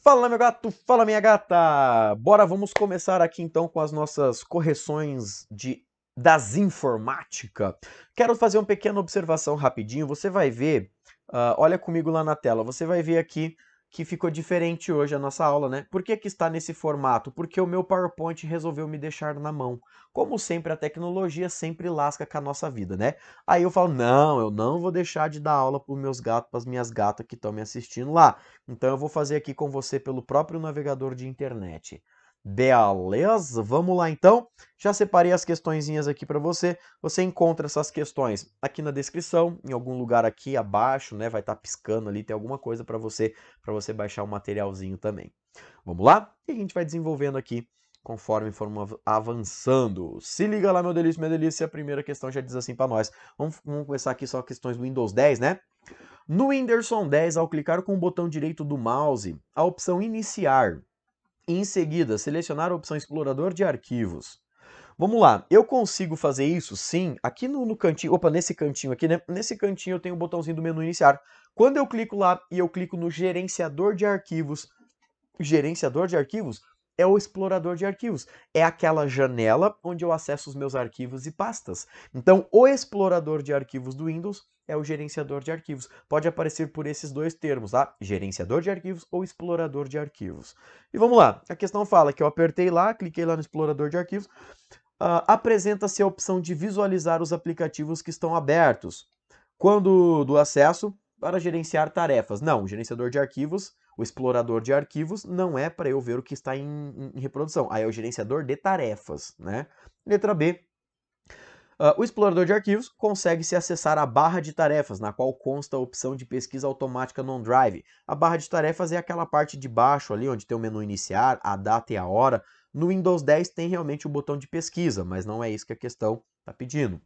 Fala, meu gato, fala, minha gata! Bora, vamos começar aqui então com as nossas correções das informática. Quero fazer uma pequena observação rapidinho. Você vai ver, olha comigo lá na tela, você vai ver aqui que ficou diferente hoje a nossa aula, né? Por que que está nesse formato? Porque o meu PowerPoint resolveu me deixar na mão. Como sempre, a tecnologia sempre lasca com a nossa vida, né? Aí eu falo, não, eu não vou deixar de dar aula para os meus gatos, para as minhas gatas que estão me assistindo lá. Então eu vou fazer aqui com você pelo próprio navegador de internet. Beleza? Vamos lá então. Já separei as questõezinhas aqui para você. Você encontra essas questões aqui na descrição, em algum lugar aqui abaixo, né? Vai estar piscando ali, tem alguma coisa para você baixar o materialzinho também. Vamos lá? E a gente vai desenvolvendo aqui conforme formos avançando. Se liga lá, meu delícia, minha delícia. A primeira questão já diz assim para nós. Vamos começar aqui só questões do Windows 10, né? No Whindersson 10, ao clicar com o botão direito do mouse, a opção Iniciar e em seguida selecionar a opção Explorador de Arquivos. Vamos lá, eu consigo fazer isso? Sim, aqui no cantinho, opa, nesse cantinho aqui, né? Nesse cantinho eu tenho o botãozinho do menu Iniciar. Quando eu clico lá e eu clico no Gerenciador de Arquivos, gerenciador de arquivos é o explorador de arquivos. É aquela janela onde eu acesso os meus arquivos e pastas. Então, o explorador de arquivos do Windows é o gerenciador de arquivos. Pode aparecer por esses dois termos, tá? Gerenciador de arquivos ou explorador de arquivos. E vamos lá. A questão fala que eu apertei lá, cliquei lá no explorador de arquivos. Apresenta-se a opção de visualizar os aplicativos que estão abertos. Quando do acesso, para gerenciar tarefas. Não, o gerenciador de arquivos, o explorador de arquivos, não é para eu ver o que está em reprodução. Aí é o gerenciador de tarefas, né? Letra B. O explorador de arquivos consegue-se acessar a barra de tarefas, na qual consta a opção de pesquisa automática no OneDrive. A barra de tarefas é aquela parte de baixo ali, onde tem o menu iniciar, a data e a hora. No Windows 10 tem realmente o botão de pesquisa, mas não é isso que a questão está pedindo.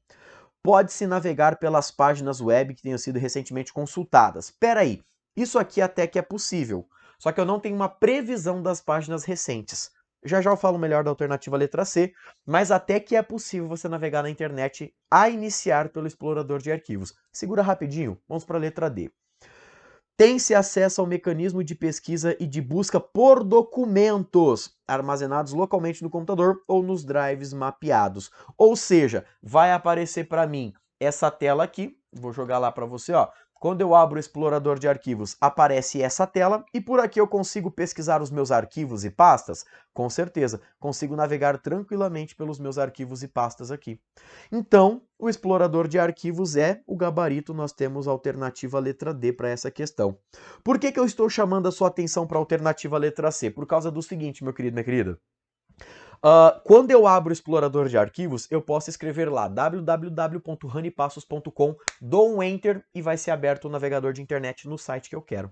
Pode-se navegar pelas páginas web que tenham sido recentemente consultadas. Espera aí, isso aqui até que é possível, só que eu não tenho uma previsão das páginas recentes. Já já eu falo melhor da alternativa letra C, mas até que é possível você navegar na internet a iniciar pelo explorador de arquivos. Segura rapidinho, vamos para a letra D. Tem-se acesso ao mecanismo de pesquisa e de busca por documentos armazenados localmente no computador ou nos drives mapeados. Ou seja, vai aparecer para mim essa tela aqui, vou jogar lá para você, ó. Quando eu abro o explorador de arquivos, aparece essa tela e por aqui eu consigo pesquisar os meus arquivos e pastas? Com certeza, consigo navegar tranquilamente pelos meus arquivos e pastas aqui. Então, o explorador de arquivos é o gabarito, nós temos a alternativa letra D para essa questão. Por que eu estou chamando a sua atenção para a alternativa letra C? Por causa do seguinte, meu querido, minha querida. Quando eu abro o explorador de arquivos, eu posso escrever lá www.ranipassos.com, dou um Enter e vai ser aberto o navegador de internet no site que eu quero.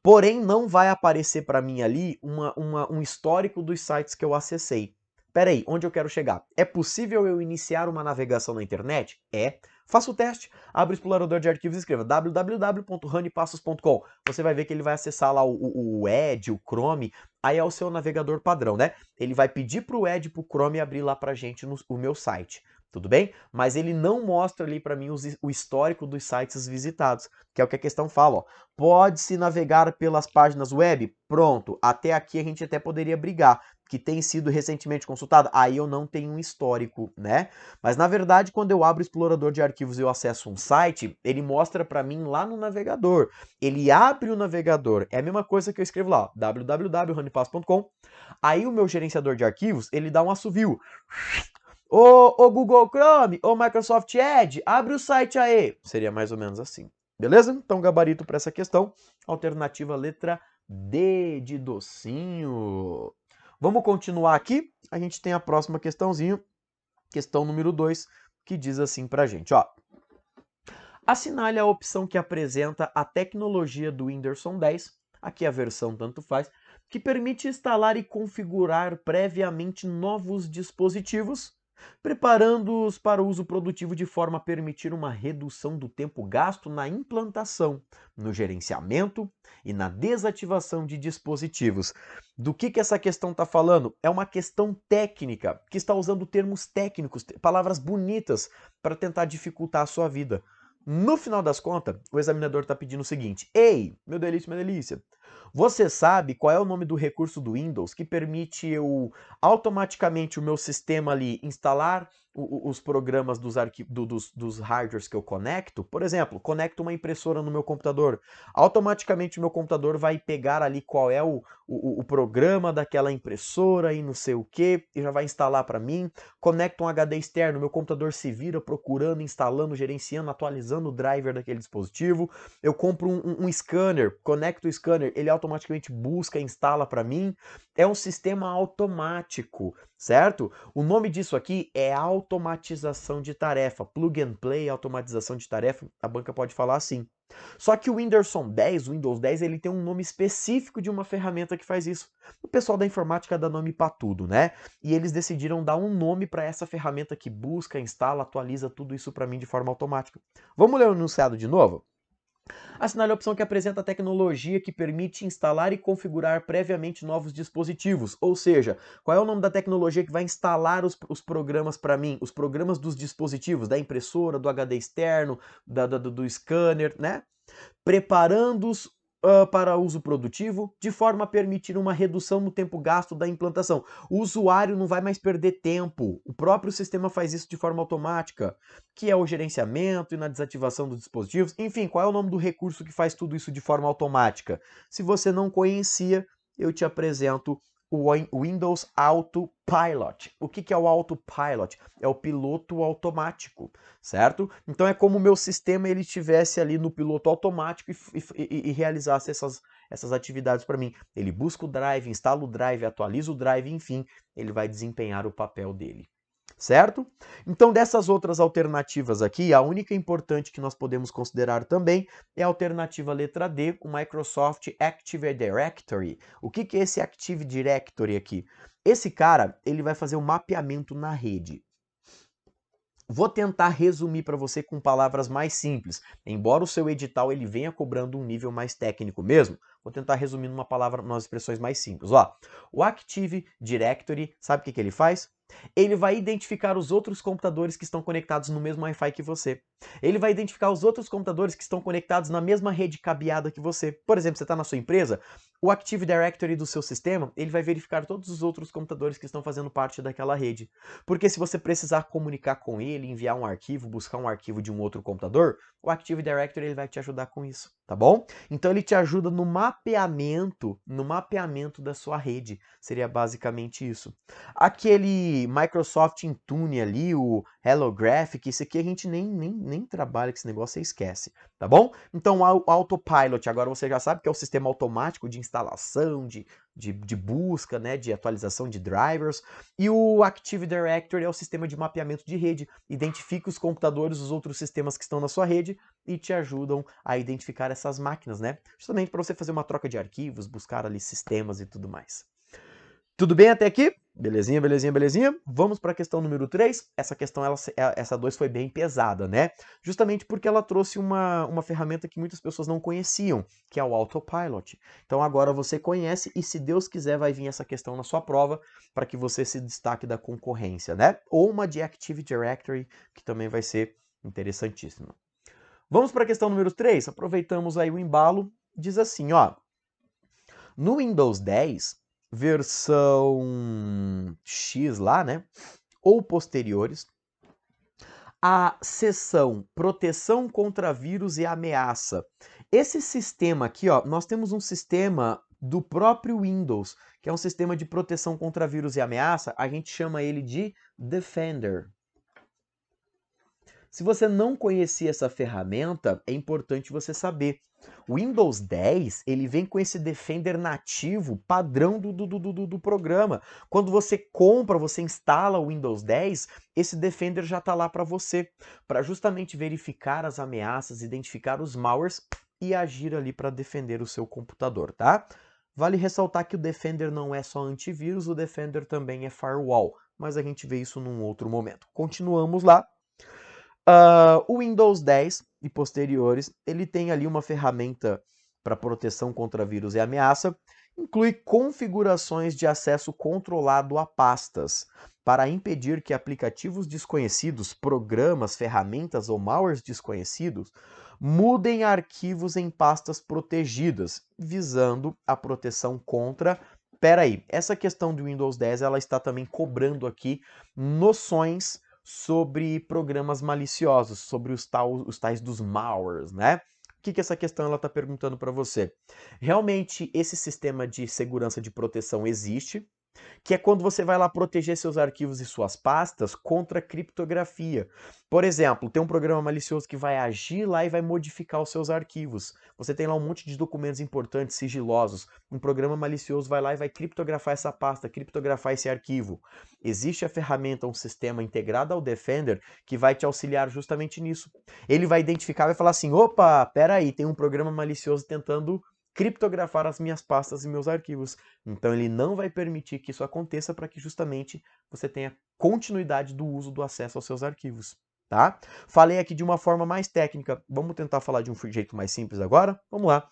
Porém, não vai aparecer para mim ali um histórico dos sites que eu acessei. Peraí, onde eu quero chegar? É possível eu iniciar uma navegação na internet? É. Faça o teste, abre o explorador de arquivos e escreva www.ranipassos.com. Você vai ver que ele vai acessar lá o Edge, o Chrome, aí é o seu navegador padrão, né? Ele vai pedir para o Edge, para o Chrome abrir lá para a gente o meu site. Tudo bem? Mas ele não mostra ali para mim o histórico dos sites visitados, que é o que a questão fala, ó. Pode-se navegar pelas páginas web? Pronto, até aqui a gente até poderia brigar, que tem sido recentemente consultado, aí eu não tenho um histórico, né? Mas na verdade, quando eu abro o explorador de arquivos e eu acesso um site, ele mostra para mim lá no navegador. Ele abre o navegador, é a mesma coisa que eu escrevo lá, www.ranipasso.com. Aí o meu gerenciador de arquivos, ele dá um assovio. Ô Google Chrome, ô Microsoft Edge, abre o site aí. Seria mais ou menos assim. Beleza? Então, gabarito para essa questão. Alternativa letra D de docinho. Vamos continuar aqui. A gente tem a próxima questãozinha. Questão número 2, que diz assim pra gente, ó. Assinale a opção que apresenta a tecnologia do Whindersson 10, aqui a versão tanto faz, que permite instalar e configurar previamente novos dispositivos, preparando-os para o uso produtivo de forma a permitir uma redução do tempo gasto na implantação, no gerenciamento e na desativação de dispositivos. Do que essa questão está falando? É uma questão técnica, que está usando termos técnicos, palavras bonitas, para tentar dificultar a sua vida. No final das contas, o examinador está pedindo o seguinte: ei, meu delícia, minha delícia, Você sabe qual é o nome do recurso do Windows que permite eu automaticamente o meu sistema ali instalar os programas dos hardwares que eu conecto? Por exemplo, conecto uma impressora no meu computador. Automaticamente o meu computador vai pegar ali qual é o programa daquela impressora e não sei o que, e já vai instalar para mim. Conecto um HD externo, meu computador se vira procurando, instalando, gerenciando, atualizando o driver daquele dispositivo. Eu compro um scanner, conecto o scanner, ele automaticamente busca e instala para mim. É um sistema automático, certo? O nome disso aqui é automatização de tarefa, plug and play, automatização de tarefa, a banca pode falar assim. Só que o Windows 10, ele tem um nome específico de uma ferramenta que faz isso. O pessoal da informática dá nome para tudo, né? E eles decidiram dar um nome para essa ferramenta que busca, instala, atualiza tudo isso para mim de forma automática. Vamos ler o enunciado de novo? Assinale a opção que apresenta a tecnologia que permite instalar e configurar previamente novos dispositivos. Ou seja, qual é o nome da tecnologia que vai instalar os programas para mim? Os programas dos dispositivos, da impressora, do HD externo, do scanner, né? Preparando-os para uso produtivo, de forma a permitir uma redução no tempo gasto da implantação. O usuário não vai mais perder tempo, o próprio sistema faz isso de forma automática, que é o gerenciamento e na desativação dos dispositivos. Enfim, qual é o nome do recurso que faz tudo isso de forma automática? Se você não conhecia, eu te apresento o Windows Autopilot. O que é o Autopilot? É o piloto automático, certo? Então é como o meu sistema ele estivesse ali no piloto automático e realizasse essas atividades para mim. Ele busca o drive, instala o drive, atualiza o drive, enfim, ele vai desempenhar o papel dele. Certo? Então, dessas outras alternativas aqui, a única importante que nós podemos considerar também é a alternativa letra D, o Microsoft Active Directory. O que é esse Active Directory aqui? Esse cara, ele vai fazer o mapeamento na rede. Vou tentar resumir para você com palavras mais simples. Embora o seu edital ele venha cobrando um nível mais técnico mesmo, vou tentar resumir numa palavra, umas expressões mais simples. Ó, o Active Directory, sabe o que ele faz? Ele vai identificar os outros computadores que estão conectados no mesmo Wi-Fi que você. Ele vai identificar os outros computadores que estão conectados na mesma rede cabeada que você. Por exemplo, você está na sua empresa, o Active Directory do seu sistema, ele vai verificar todos os outros computadores que estão fazendo parte daquela rede. Porque se você precisar comunicar com ele, enviar um arquivo, buscar um arquivo de um outro computador, o Active Directory ele vai te ajudar com isso, tá bom? Então ele te ajuda no mapeamento da sua rede. Seria basicamente isso. Aquele Microsoft Intune ali, o HelloGraphic, isso aqui a gente nem trabalha com esse negócio, você esquece, tá bom? Então o Autopilot, agora você já sabe que é o sistema automático de instalação, de busca, né, de atualização de drivers. E o Active Directory é o sistema de mapeamento de rede. Identifica os computadores, os outros sistemas que estão na sua rede e te ajudam a identificar essas máquinas, né? Justamente para você fazer uma troca de arquivos, buscar ali sistemas e tudo mais. Tudo bem até aqui? Belezinha, belezinha, belezinha? Vamos para a questão número 3. Essa questão, essa 2 foi bem pesada, né? Justamente porque ela trouxe uma ferramenta que muitas pessoas não conheciam, que é o Autopilot. Então agora você conhece e se Deus quiser vai vir essa questão na sua prova para que você se destaque da concorrência, né? Ou uma de Active Directory, que também vai ser interessantíssima. Vamos para a questão número 3. Aproveitamos aí o embalo. Diz assim, ó. No Windows 10, versão X lá, né? Ou posteriores, a seção proteção contra vírus e ameaça. Esse sistema aqui, ó, nós temos um sistema do próprio Windows, que é um sistema de proteção contra vírus e ameaça, a gente chama ele de Defender. Se você não conhecia essa ferramenta, é importante você saber. O Windows 10, ele vem com esse Defender nativo padrão do programa. Quando você compra, você instala o Windows 10, esse Defender já está lá para você, para justamente verificar as ameaças, identificar os malwares e agir ali para defender o seu computador, tá? Vale ressaltar que o Defender não é só antivírus, o Defender também é firewall, mas a gente vê isso num outro momento. Continuamos lá. O Windows 10 e posteriores, ele tem ali uma ferramenta para proteção contra vírus e ameaça, inclui configurações de acesso controlado a pastas, para impedir que aplicativos desconhecidos, programas, ferramentas ou malwares desconhecidos mudem arquivos em pastas protegidas, visando a proteção contra... Peraí, essa questão do Windows 10, ela está também cobrando aqui noções sobre programas maliciosos, sobre os tais dos malwares, né? O que essa questão está perguntando para você? Realmente, esse sistema de segurança de proteção existe, que é quando você vai lá proteger seus arquivos e suas pastas contra criptografia. Por exemplo, tem um programa malicioso que vai agir lá e vai modificar os seus arquivos. Você tem lá um monte de documentos importantes, sigilosos. Um programa malicioso vai lá e vai criptografar essa pasta, criptografar esse arquivo. Existe a ferramenta, um sistema integrado ao Defender que vai te auxiliar justamente nisso. Ele vai identificar e vai falar assim, opa, peraí, tem um programa malicioso tentando criptografar as minhas pastas e meus arquivos. Então ele não vai permitir que isso aconteça para que justamente você tenha continuidade do uso do acesso aos seus arquivos, tá? Falei aqui de uma forma mais técnica, vamos tentar falar de um jeito mais simples agora? Vamos lá.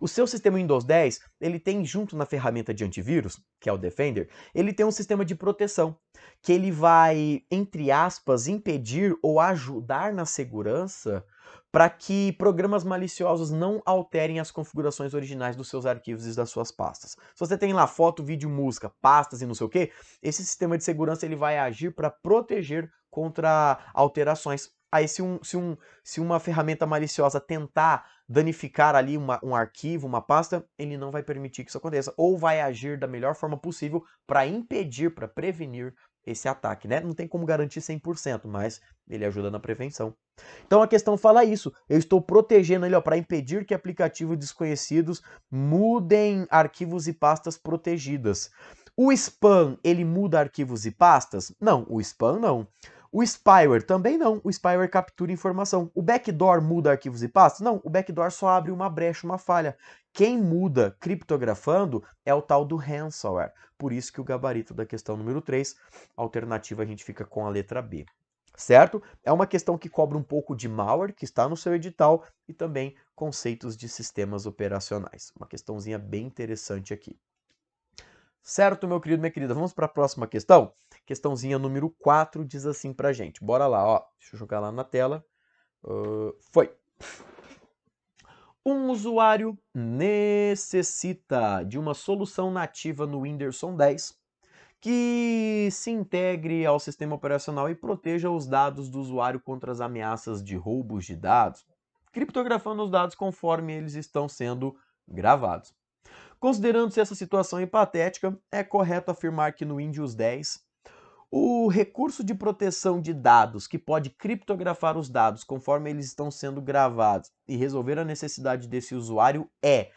O seu sistema Windows 10, ele tem junto na ferramenta de antivírus, que é o Defender, ele tem um sistema de proteção, que ele vai, entre aspas, impedir ou ajudar na segurança para que programas maliciosos não alterem as configurações originais dos seus arquivos e das suas pastas. Se você tem lá foto, vídeo, música, pastas e não sei o que, esse sistema de segurança ele vai agir para proteger contra alterações. Aí se uma ferramenta maliciosa tentar danificar ali um arquivo, uma pasta, ele não vai permitir que isso aconteça. Ou vai agir da melhor forma possível para impedir, para prevenir esse ataque, né? Não tem como garantir 100%, mas ele ajuda na prevenção. Então a questão fala isso. Eu estou protegendo ele para impedir que aplicativos desconhecidos mudem arquivos e pastas protegidas. O spam, ele muda arquivos e pastas? Não, o spam não. O spyware também não. O spyware captura informação. O backdoor muda arquivos e pastas? Não, o backdoor só abre uma brecha, uma falha. Quem muda criptografando é o tal do ransomware. Por isso que o gabarito da questão número 3, alternativa a gente fica com a letra B. Certo? É uma questão que cobra um pouco de malware, que está no seu edital, e também conceitos de sistemas operacionais. Uma questãozinha bem interessante aqui. Certo, meu querido, minha querida? Vamos para a próxima questão? Questãozinha número 4 diz assim pra gente. Bora lá, ó. Deixa eu jogar lá na tela. Foi. Um usuário necessita de uma solução nativa no Windows 10 que se integre ao sistema operacional e proteja os dados do usuário contra as ameaças de roubos de dados, criptografando os dados conforme eles estão sendo gravados. Considerando-se essa situação hipotética, é correto afirmar que no Windows 10, o recurso de proteção de dados que pode criptografar os dados conforme eles estão sendo gravados e resolver a necessidade desse usuário é...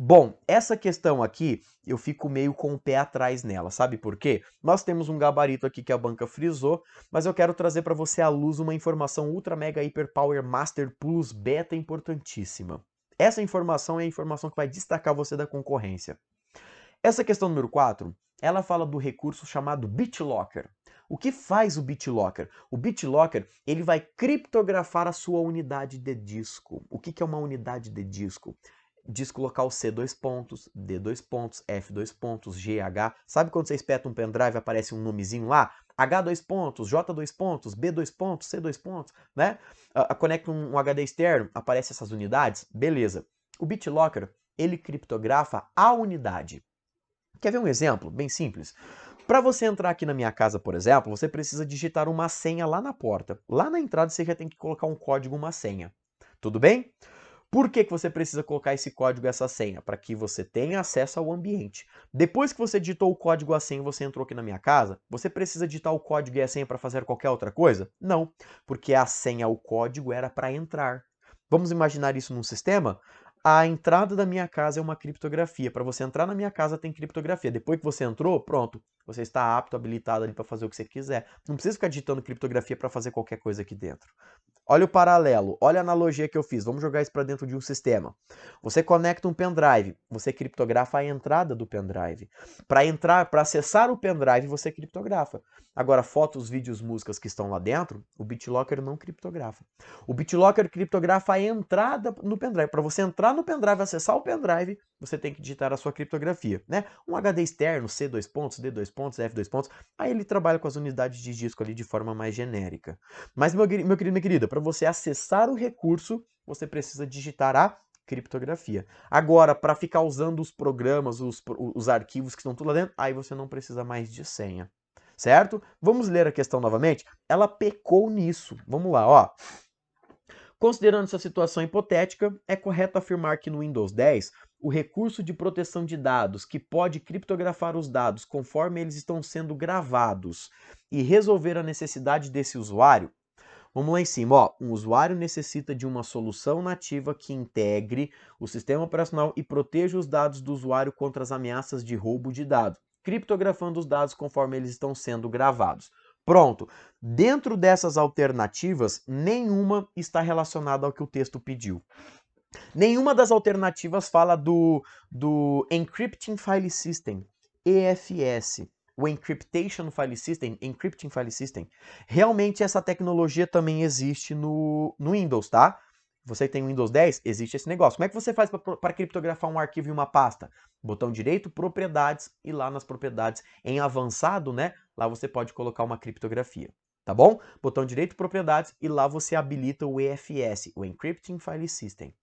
Bom, essa questão aqui, eu fico meio com o pé atrás nela, sabe por quê? Nós temos um gabarito aqui que a banca frisou, mas eu quero trazer para você à luz uma informação Ultra Mega Hyper Power Master Plus Beta importantíssima. Essa informação é a informação que vai destacar você da concorrência. Essa questão número 4, ela fala do recurso chamado BitLocker. O que faz o BitLocker? O BitLocker, ele vai criptografar a sua unidade de disco. O que é uma unidade de disco? Disco local C, dois pontos, D, dois pontos, F, dois pontos, G, H. Sabe quando você espeta um pendrive e aparece um nomezinho lá? H, dois pontos, J, dois pontos, B, dois pontos, C, dois pontos, né? Conecta um HD externo, aparece essas unidades? Beleza. O BitLocker, ele criptografa a unidade. Quer ver um exemplo bem simples? Para você entrar aqui na minha casa, por exemplo, você precisa digitar uma senha lá na porta. Lá na entrada você já tem que colocar um código, uma senha. Tudo bem? Por que você precisa colocar esse código e essa senha? Para que você tenha acesso ao ambiente. Depois que você digitou o código e a senha e você entrou aqui na minha casa, você precisa digitar o código e a senha para fazer qualquer outra coisa? Não, porque a senha, o código era para entrar. Vamos imaginar isso num sistema? A entrada da minha casa é uma criptografia. Para você entrar na minha casa tem criptografia. Depois que você entrou, pronto. Você está apto, habilitado ali para fazer o que você quiser. Não precisa ficar digitando criptografia para fazer qualquer coisa aqui dentro. Olha o paralelo, olha a analogia que eu fiz. Vamos jogar isso para dentro de um sistema. Você conecta um pendrive, você criptografa a entrada do pendrive. Para entrar, para acessar o pendrive, você criptografa. Agora, fotos, vídeos, músicas que estão lá dentro, o BitLocker não criptografa. O BitLocker criptografa a entrada no pendrive. Para você entrar lá no pendrive, acessar o pendrive, você tem que digitar a sua criptografia, né? Um HD externo, C dois pontos, D dois pontos, F dois pontos, aí ele trabalha com as unidades de disco ali de forma mais genérica. Mas, meu querido, minha querida, para você acessar o recurso, você precisa digitar a criptografia. Agora, para ficar usando os programas, os arquivos que estão tudo lá dentro, aí você não precisa mais de senha. Certo? Vamos ler a questão novamente? Ela pecou nisso. Vamos lá, ó. Considerando essa situação hipotética, é correto afirmar que no Windows 10, o recurso de proteção de dados, que pode criptografar os dados conforme eles estão sendo gravados e resolver a necessidade desse usuário. Vamos lá em cima, ó. Um usuário necessita de uma solução nativa que integre o sistema operacional e proteja os dados do usuário contra as ameaças de roubo de dados, criptografando os dados conforme eles estão sendo gravados. Pronto. Dentro dessas alternativas, nenhuma está relacionada ao que o texto pediu. Nenhuma das alternativas fala do Encrypting File System, EFS. O Encryption File System, Encrypting File System. Realmente essa tecnologia também existe no Windows, tá? Você tem o Windows 10, existe esse negócio. Como é que você faz para criptografar um arquivo em uma pasta? Botão direito, propriedades, e lá nas propriedades, em avançado, né? Lá você pode colocar uma criptografia, tá bom? Botão direito, propriedades, e lá você habilita o EFS, o Encrypting File System.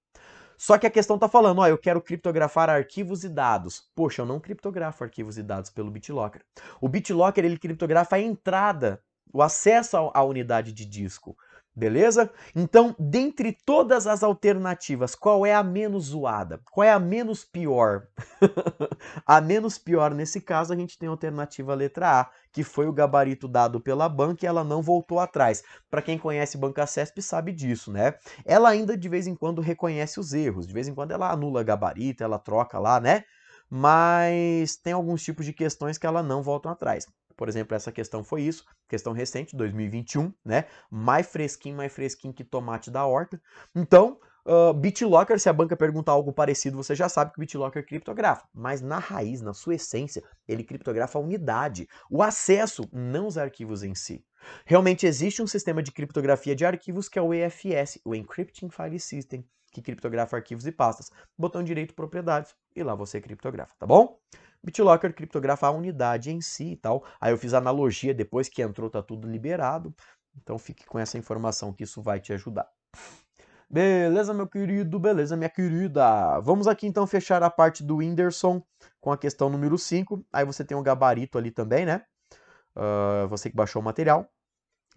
Só que a questão está falando, ó, eu quero criptografar arquivos e dados. Poxa, eu não criptografo arquivos e dados pelo BitLocker. O BitLocker, ele criptografa a entrada, o acesso à unidade de disco. Beleza? Então, dentre todas as alternativas, qual é a menos zoada? Qual é a menos pior? A menos pior, nesse caso, a gente tem a alternativa letra A, que foi o gabarito dado pela banca e ela não voltou atrás. Para quem conhece Banca CESP sabe disso, né? Ela ainda de vez em quando reconhece os erros, de vez em quando ela anula gabarito, ela troca lá, né? Mas tem alguns tipos de questões que ela não voltam atrás. Por exemplo, essa questão foi isso, questão recente, 2021, né? Mais fresquinho que tomate da horta. Então, BitLocker, se a banca perguntar algo parecido, você já sabe que o BitLocker criptografa. Mas na raiz, na sua essência, ele criptografa a unidade, o acesso, não os arquivos em si. Realmente existe um sistema de criptografia de arquivos que é o EFS, o Encrypting File System, que criptografa arquivos e pastas. Botão direito, propriedades, e lá você criptografa, tá bom? BitLocker criptografa a unidade em si e tal. Aí eu fiz analogia, depois que entrou tá tudo liberado. Então fique com essa informação que isso vai te ajudar. Beleza, meu querido, beleza, minha querida. Vamos aqui então fechar a parte do Whindersson com a questão número 5. Aí você tem um gabarito ali também, né? Você que baixou o material.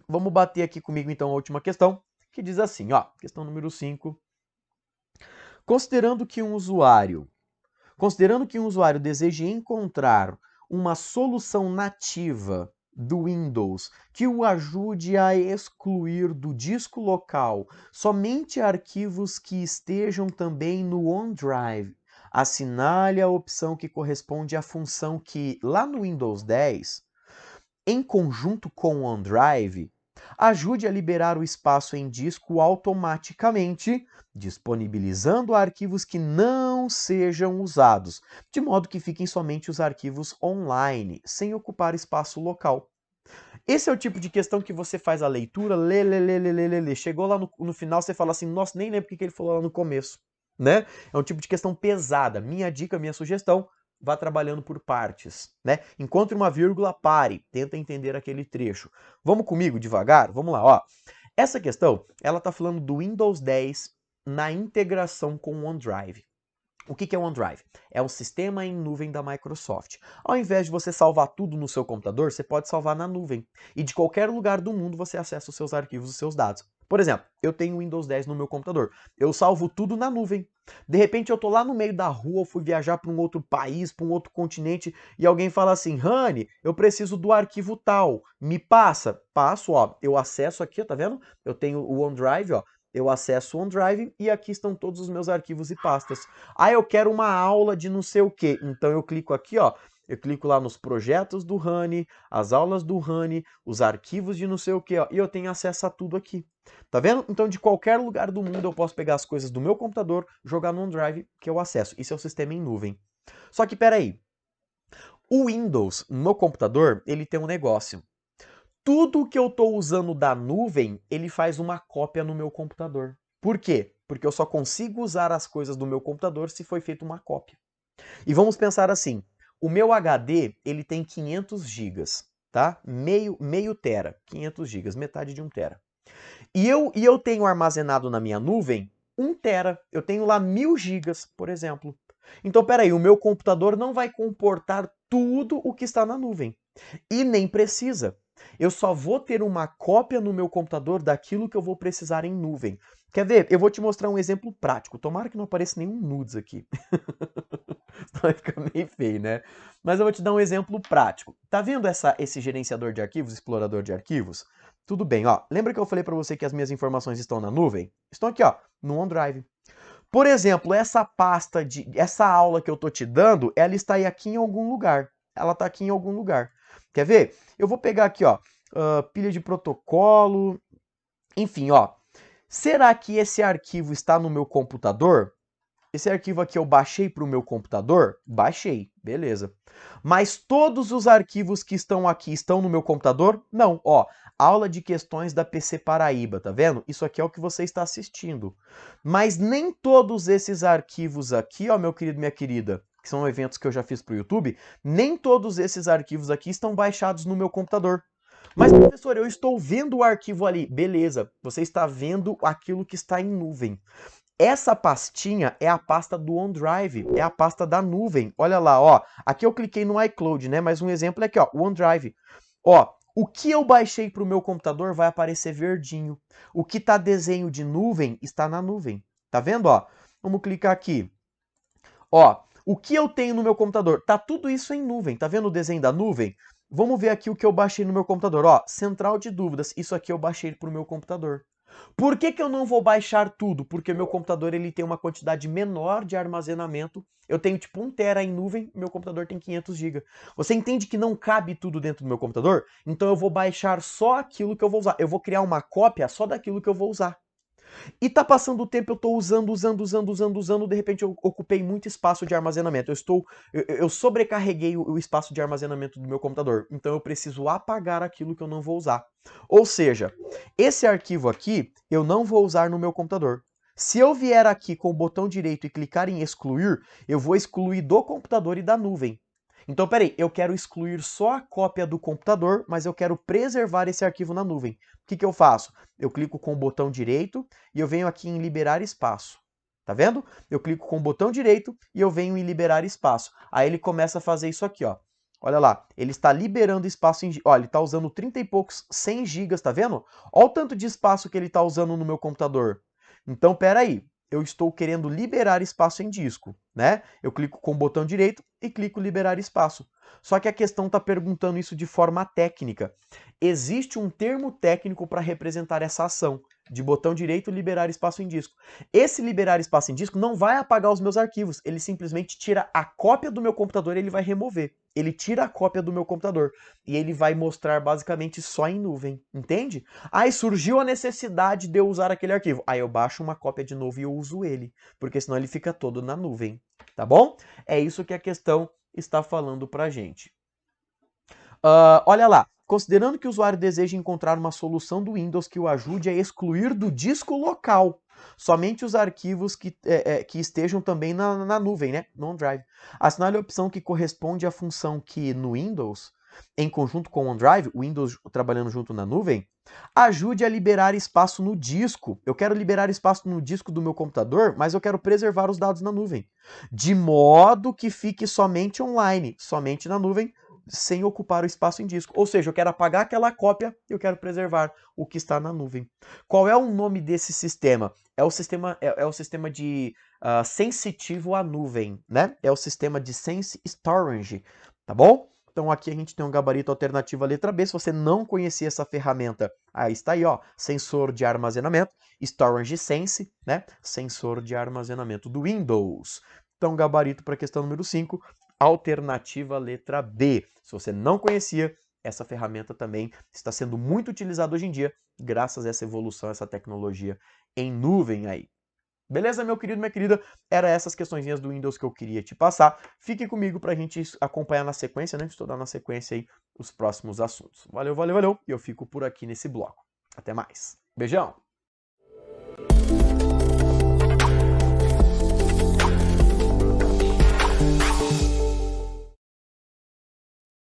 Vamos bater aqui comigo então a última questão, que diz assim, ó, questão número 5. Considerando que um usuário deseje encontrar uma solução nativa do Windows que o ajude a excluir do disco local somente arquivos que estejam também no OneDrive, assinale a opção que corresponde à função que, lá no Windows 10, em conjunto com o OneDrive, ajude a liberar o espaço em disco automaticamente, disponibilizando arquivos que não sejam usados, de modo que fiquem somente os arquivos online, sem ocupar espaço local. Esse é o tipo de questão que você faz a leitura, lê. Chegou lá no final, você fala assim, nossa, nem lembro o que ele falou lá no começo, né? É um tipo de questão pesada. Minha dica, minha sugestão, vá trabalhando por partes, né? Encontre uma vírgula, pare, tenta entender aquele trecho. Vamos comigo devagar? Vamos lá, ó. Essa questão, ela tá falando do Windows 10 na integração com o OneDrive. O que é o OneDrive? É um sistema em nuvem da Microsoft. Ao invés de você salvar tudo no seu computador, você pode salvar na nuvem. E de qualquer lugar do mundo você acessa os seus arquivos, os seus dados. Por exemplo, eu tenho o Windows 10 no meu computador. Eu salvo tudo na nuvem. De repente eu tô lá no meio da rua, eu fui viajar para um outro país, para um outro continente, e alguém fala assim, Rani, eu preciso do arquivo tal. Me passa? Passo, ó. Eu acesso aqui, ó, tá vendo? Eu tenho o OneDrive, ó. Eu acesso o OneDrive e aqui estão todos os meus arquivos e pastas. Ah, eu quero uma aula de não sei o que. Então eu clico aqui, ó. Eu clico lá nos projetos do Rani, as aulas do Rani, os arquivos de não sei o que, ó. E eu tenho acesso a tudo aqui. Tá vendo? Então de qualquer lugar do mundo eu posso pegar as coisas do meu computador, jogar no OneDrive que eu acesso. Isso é o sistema em nuvem. Só que peraí. O Windows no computador, ele tem um negócio. Tudo que eu estou usando da nuvem, ele faz uma cópia no meu computador. Por quê? porque eu só consigo usar as coisas do meu computador se foi feita uma cópia. E vamos pensar assim, o meu HD, ele tem 500 gigas, tá? Meio tera, 500 gigas, metade de 1 tera. E eu tenho armazenado na minha nuvem 1 tera, eu tenho lá 1000 gigas, por exemplo. Então, peraí, o meu computador não vai comportar tudo o que está na nuvem. E nem precisa. Eu só vou ter uma cópia no meu computador daquilo que eu vou precisar em nuvem. Quer ver? Eu vou te mostrar um exemplo prático. Tomara que não apareça nenhum nudes aqui. Vai ficar meio feio, né? Mas eu vou te dar um exemplo prático. Tá vendo esse gerenciador de arquivos, explorador de arquivos? Tudo bem, ó. Lembra que eu falei para você que as minhas informações estão na nuvem? Estão aqui, ó, no OneDrive. Por exemplo, essa aula que eu tô te dando, ela está aí aqui em algum lugar. Ela está aqui em algum lugar. Quer ver? Eu vou pegar aqui, ó, pilha de protocolo, enfim, ó. Será que esse arquivo está no meu computador? Esse arquivo aqui eu baixei para o meu computador? Baixei, beleza. Mas todos os arquivos que estão aqui estão no meu computador? Não, ó. Aula de questões da PC Paraíba, tá vendo? Isso aqui é o que você está assistindo. Mas nem todos esses arquivos aqui, ó, meu querido, minha querida, que são eventos que eu já fiz para o YouTube, nem todos esses arquivos aqui estão baixados no meu computador. Mas, professor, eu estou vendo o arquivo ali. Beleza, você está vendo aquilo que está em nuvem. Essa pastinha é a pasta do OneDrive, é a pasta da nuvem. Olha lá, ó. Aqui eu cliquei no iCloud, né? Mas um exemplo é aqui, ó, o OneDrive. Ó, o que eu baixei para o meu computador vai aparecer verdinho. O que está desenho de nuvem está na nuvem. Tá vendo, ó? Vamos clicar aqui. Ó, o que eu tenho no meu computador? Tá tudo isso em nuvem. Tá vendo o desenho da nuvem? Vamos ver aqui o que eu baixei no meu computador. Ó, central de dúvidas. Isso aqui eu baixei para o meu computador. Por que que eu não vou baixar tudo? Porque meu computador ele tem uma quantidade menor de armazenamento. Eu tenho tipo 1 tera em nuvem, meu computador tem 500 GB. Você entende que não cabe tudo dentro do meu computador? Então eu vou baixar só aquilo que eu vou usar. Eu vou criar uma cópia só daquilo que eu vou usar. E tá passando o tempo, eu tô usando, de repente eu ocupei muito espaço de armazenamento. Eu sobrecarreguei o espaço de armazenamento do meu computador. Então eu preciso apagar aquilo que eu não vou usar. Ou seja, esse arquivo aqui eu não vou usar no meu computador. Se eu vier aqui com o botão direito e clicar em excluir, eu vou excluir do computador e da nuvem. Então, peraí, eu quero excluir só a cópia do computador, mas eu quero preservar esse arquivo na nuvem. O que que eu faço? Eu clico com o botão direito e eu venho aqui em liberar espaço. Tá vendo? Eu clico com o botão direito e eu venho em liberar espaço. Aí ele começa a fazer isso aqui, ó. Olha lá, ele está liberando espaço em... Olha, ele está usando 30 e poucos, 100 gigas, tá vendo? Olha o tanto de espaço que ele está usando no meu computador. Então, peraí, eu estou querendo liberar espaço em disco, né? Eu clico com o botão direito e clico liberar espaço. Só que a questão está perguntando isso de forma técnica. Existe um termo técnico para representar essa ação, de botão direito liberar espaço em disco. Esse liberar espaço em disco não vai apagar os meus arquivos, ele simplesmente tira a cópia do meu computador e ele vai remover. Ele tira a cópia do meu computador e ele vai mostrar basicamente só em nuvem, entende? Aí surgiu a necessidade de eu usar aquele arquivo. Aí eu baixo uma cópia de novo e eu uso ele, porque senão ele fica todo na nuvem, tá bom? É isso que a questão está falando pra gente. Olha lá, considerando que o usuário deseja encontrar uma solução do Windows que o ajude a excluir do disco local somente os arquivos que estejam também na nuvem, né? No OneDrive. Assinale a opção que corresponde à função que no Windows, em conjunto com o OneDrive, o Windows trabalhando junto na nuvem, ajude a liberar espaço no disco. Eu quero liberar espaço no disco do meu computador, mas eu quero preservar os dados na nuvem. De modo que fique somente online, somente na nuvem, sem ocupar o espaço em disco. Ou seja, eu quero apagar aquela cópia e eu quero preservar o que está na nuvem. Qual é o nome desse sistema? É o sistema de sensitivo à nuvem, né? É o sistema de Sense Storage, tá bom? Então aqui a gente tem um gabarito alternativo à letra B. Se você não conhecia essa ferramenta, aí está aí, ó, sensor de armazenamento, Storage Sense, né? Sensor de armazenamento do Windows. Então gabarito para a questão número 5, alternativa letra B. Se você não conhecia, essa ferramenta também está sendo muito utilizada hoje em dia, graças a essa evolução, essa tecnologia em nuvem aí. Beleza, meu querido, minha querida? Era essas questõezinhas do Windows que eu queria te passar. Fique comigo para a gente acompanhar na sequência, né? Estudar na sequência aí os próximos assuntos. Valeu, valeu, valeu. E eu fico por aqui nesse bloco. Até mais. Beijão!